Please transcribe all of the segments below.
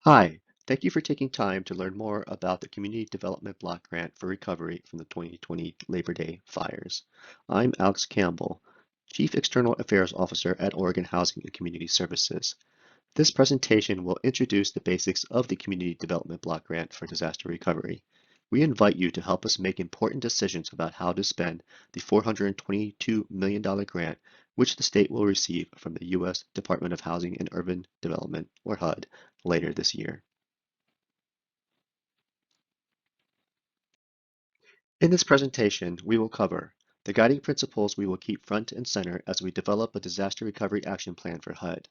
Hi, thank you for taking time to learn more about the Community Development Block Grant for Recovery from the 2020 Labor Day fires. I'm Alex Campbell, Chief External Affairs Officer at Oregon Housing and Community Services. This presentation will introduce the basics of the Community Development Block Grant for Disaster Recovery. We invite you to help us make important decisions about how to spend the $422 million grant which the state will receive from the U.S. Department of Housing and Urban Development, or HUD, later this year. In this presentation, we will cover the guiding principles we will keep front and center as we develop a disaster recovery action plan for HUD,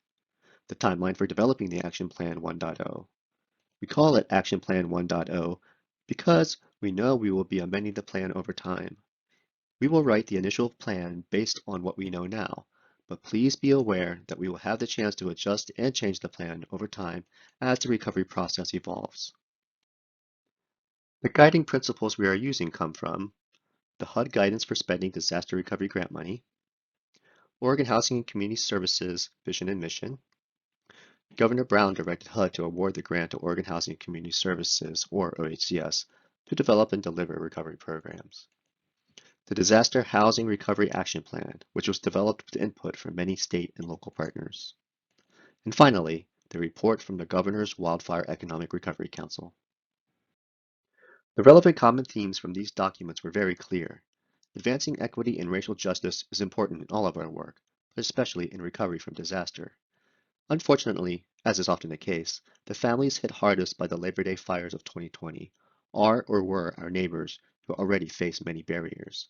the timeline for developing the Action Plan 1.0. We call it Action Plan 1.0 because we know we will be amending the plan over time. We will write the initial plan based on what we know now, but please be aware that we will have the chance to adjust and change the plan over time as the recovery process evolves. The guiding principles we are using come from the HUD Guidance for Spending Disaster Recovery Grant Money, Oregon Housing and Community Services Vision and Mission. Governor Brown directed HUD to award the grant to Oregon Housing and Community Services, or OHCS, to develop and deliver recovery programs. The Disaster Housing Recovery Action Plan, which was developed with input from many state and local partners. And finally, the report from the Governor's Wildfire Economic Recovery Council. The relevant common themes from these documents were very clear. Advancing equity and racial justice is important in all of our work, but especially in recovery from disaster. Unfortunately, as is often the case, the families hit hardest by the Labor Day fires of 2020 are or were our neighbors who already face many barriers.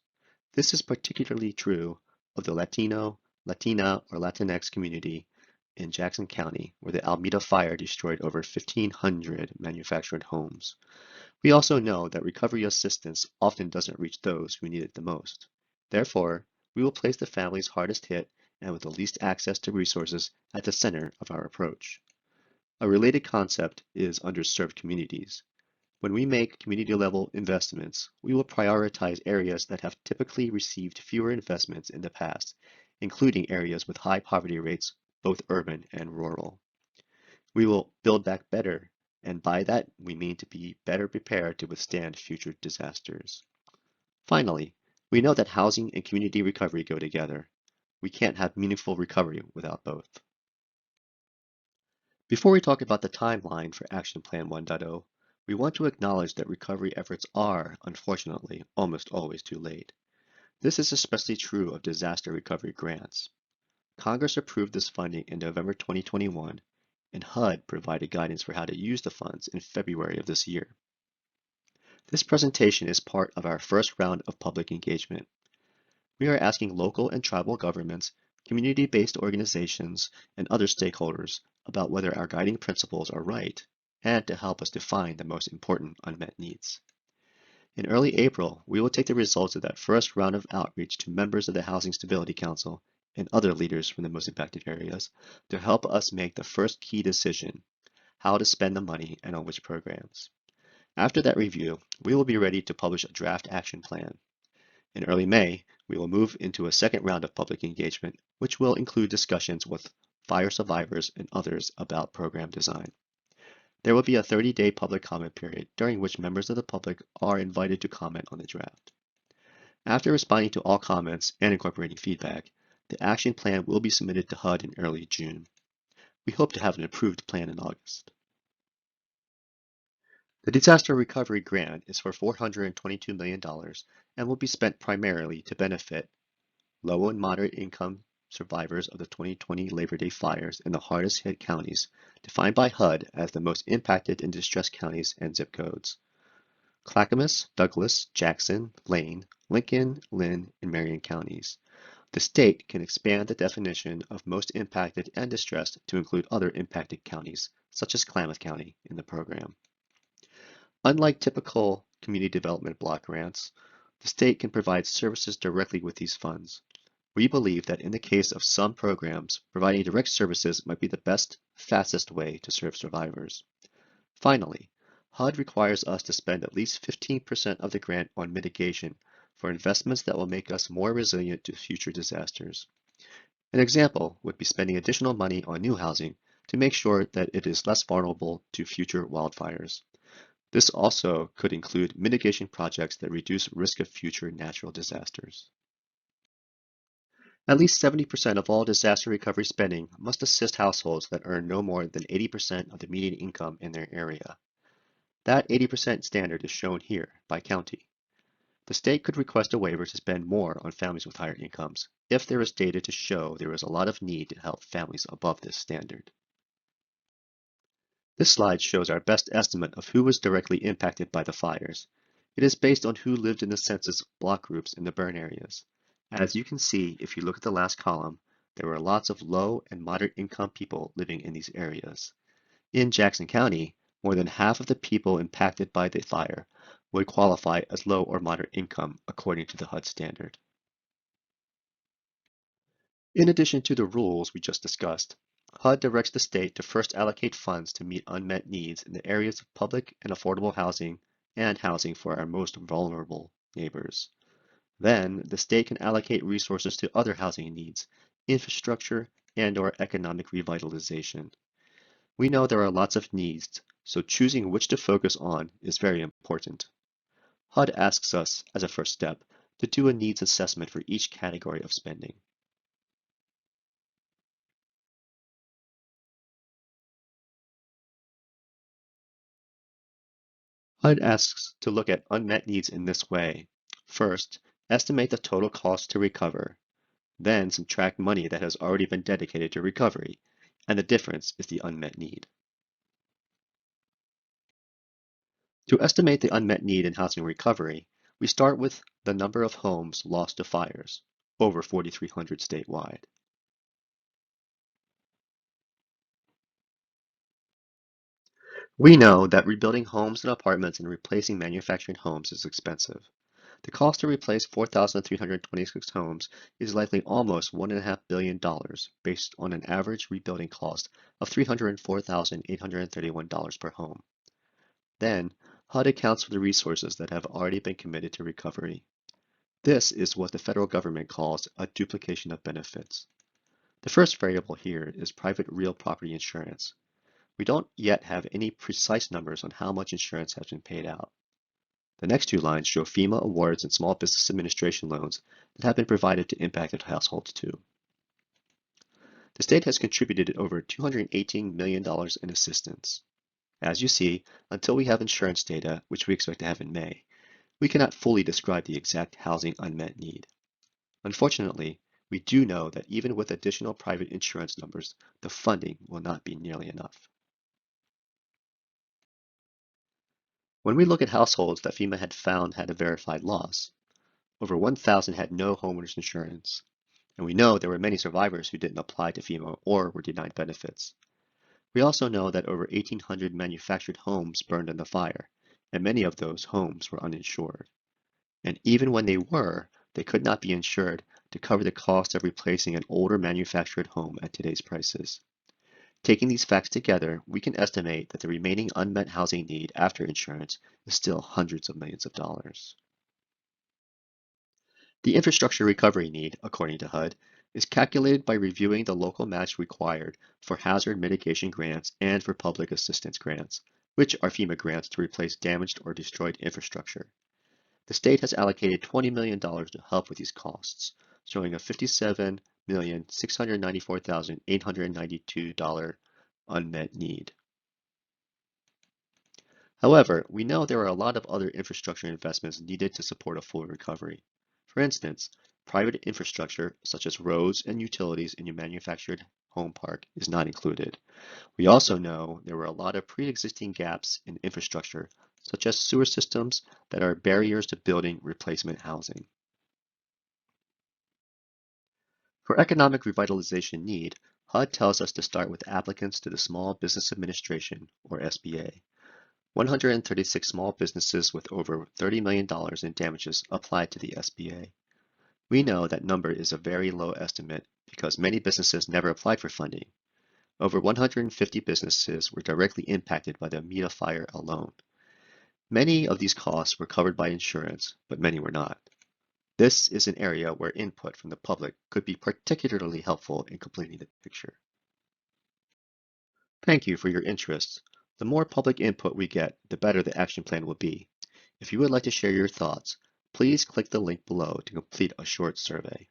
This is particularly true of the Latino, Latina, or Latinx community in Jackson County, where the Alameda fire destroyed over 1,500 manufactured homes. We also know that recovery assistance often doesn't reach those who need it the most. Therefore, we will place the families hardest hit and with the least access to resources at the center of our approach. A related concept is underserved communities. When we make community-level investments, we will prioritize areas that have typically received fewer investments in the past, including areas with high poverty rates, both urban and rural. We will build back better, and by that we mean to be better prepared to withstand future disasters. Finally, we know that housing and community recovery go together. We can't have meaningful recovery without both. Before we talk about the timeline for Action Plan 1.0, we want to acknowledge that recovery efforts are, unfortunately, almost always too late. This is especially true of disaster recovery grants. Congress approved this funding in November 2021, and HUD provided guidance for how to use the funds in February of this year. This presentation is part of our first round of public engagement. We are asking local and tribal governments, community-based organizations, and other stakeholders about whether our guiding principles are right and to help us define the most important unmet needs. In early April, we will take the results of that first round of outreach to members of the Housing Stability Council and other leaders from the most impacted areas to help us make the first key decision, how to spend the money and on which programs. After that review, we will be ready to publish a draft action plan. In early May, we will move into a second round of public engagement, which will include discussions with fire survivors and others about program design. There will be a 30-day public comment period during which members of the public are invited to comment on the draft. After responding to all comments and incorporating feedback, the action plan will be submitted to HUD in early June. We hope to have an approved plan in August. The Disaster Recovery Grant is for $422 million and will be spent primarily to benefit low and moderate income survivors of the 2020 Labor Day fires in the hardest hit counties, defined by HUD as the most impacted and distressed counties and zip codes: Clackamas, Douglas, Jackson, Lane, Lincoln, Lynn, and Marion counties. The state can expand the definition of most impacted and distressed to include other impacted counties, such as Klamath County, in the program. Unlike typical community development block grants, the state can provide services directly with these funds. We believe that in the case of some programs, providing direct services might be the best, fastest way to serve survivors. Finally, HUD requires us to spend at least 15% of the grant on mitigation for investments that will make us more resilient to future disasters. An example would be spending additional money on new housing to make sure that it is less vulnerable to future wildfires. This also could include mitigation projects that reduce risk of future natural disasters. At least 70% of all disaster recovery spending must assist households that earn no more than 80% of the median income in their area. That 80% standard is shown here by county. The state could request a waiver to spend more on families with higher incomes if there is data to show there is a lot of need to help families above this standard. This slide shows our best estimate of who was directly impacted by the fires. It is based on who lived in the census block groups in the burn areas. As you can see, if you look at the last column, there were lots of low and moderate income people living in these areas. In Jackson County, more than half of the people impacted by the fire would qualify as low or moderate income according to the HUD standard. In addition to the rules we just discussed, HUD directs the state to first allocate funds to meet unmet needs in the areas of public and affordable housing and housing for our most vulnerable neighbors. Then, the state can allocate resources to other housing needs, infrastructure, and/or economic revitalization. We know there are lots of needs, so choosing which to focus on is very important. HUD asks us, as a first step, to do a needs assessment for each category of spending. HUD asks to look at unmet needs in this way. First, estimate the total cost to recover, then subtract money that has already been dedicated to recovery, and the difference is the unmet need. To estimate the unmet need in housing recovery, we start with the number of homes lost to fires, over 4,300 statewide. We know that rebuilding homes and apartments and replacing manufactured homes is expensive. The cost to replace 4,326 homes is likely almost $1.5 billion based on an average rebuilding cost of $304,831 per home. Then, HUD accounts for the resources that have already been committed to recovery. This is what the federal government calls a duplication of benefits. The first variable here is private real property insurance. We don't yet have any precise numbers on how much insurance has been paid out. The next two lines show FEMA awards and Small Business Administration loans that have been provided to impacted households too. The state has contributed over $218 million in assistance. As you see, until we have insurance data, which we expect to have in May, we cannot fully describe the exact housing unmet need. Unfortunately, we do know that even with additional private insurance numbers, the funding will not be nearly enough. When we look at households that FEMA had found had a verified loss, over 1,000 had no homeowners insurance, and we know there were many survivors who didn't apply to FEMA or were denied benefits. We also know that over 1,800 manufactured homes burned in the fire, and many of those homes were uninsured. And even when they could not be insured to cover the cost of replacing an older manufactured home at today's prices. Taking these facts together, we can estimate that the remaining unmet housing need after insurance is still hundreds of millions of dollars. The infrastructure recovery need, according to HUD, is calculated by reviewing the local match required for hazard mitigation grants and for public assistance grants, which are FEMA grants to replace damaged or destroyed infrastructure. The state has allocated $20 million to help with these costs, showing a $57,694,892 unmet need. However, we know there are a lot of other infrastructure investments needed to support a full recovery. For instance, private infrastructure such as roads and utilities in your manufactured home park is not included. We also know there were a lot of pre-existing gaps in infrastructure such as sewer systems that are barriers to building replacement housing. For economic revitalization need, HUD tells us to start with applicants to the Small Business Administration, or SBA. 136 small businesses with over $30 million in damages applied to the SBA. We know that number is a very low estimate because many businesses never applied for funding. Over 150 businesses were directly impacted by the Mita fire alone. Many of these costs were covered by insurance, but many were not. This is an area where input from the public could be particularly helpful in completing the picture. Thank you for your interest. The more public input we get, the better the action plan will be. If you would like to share your thoughts, please click the link below to complete a short survey.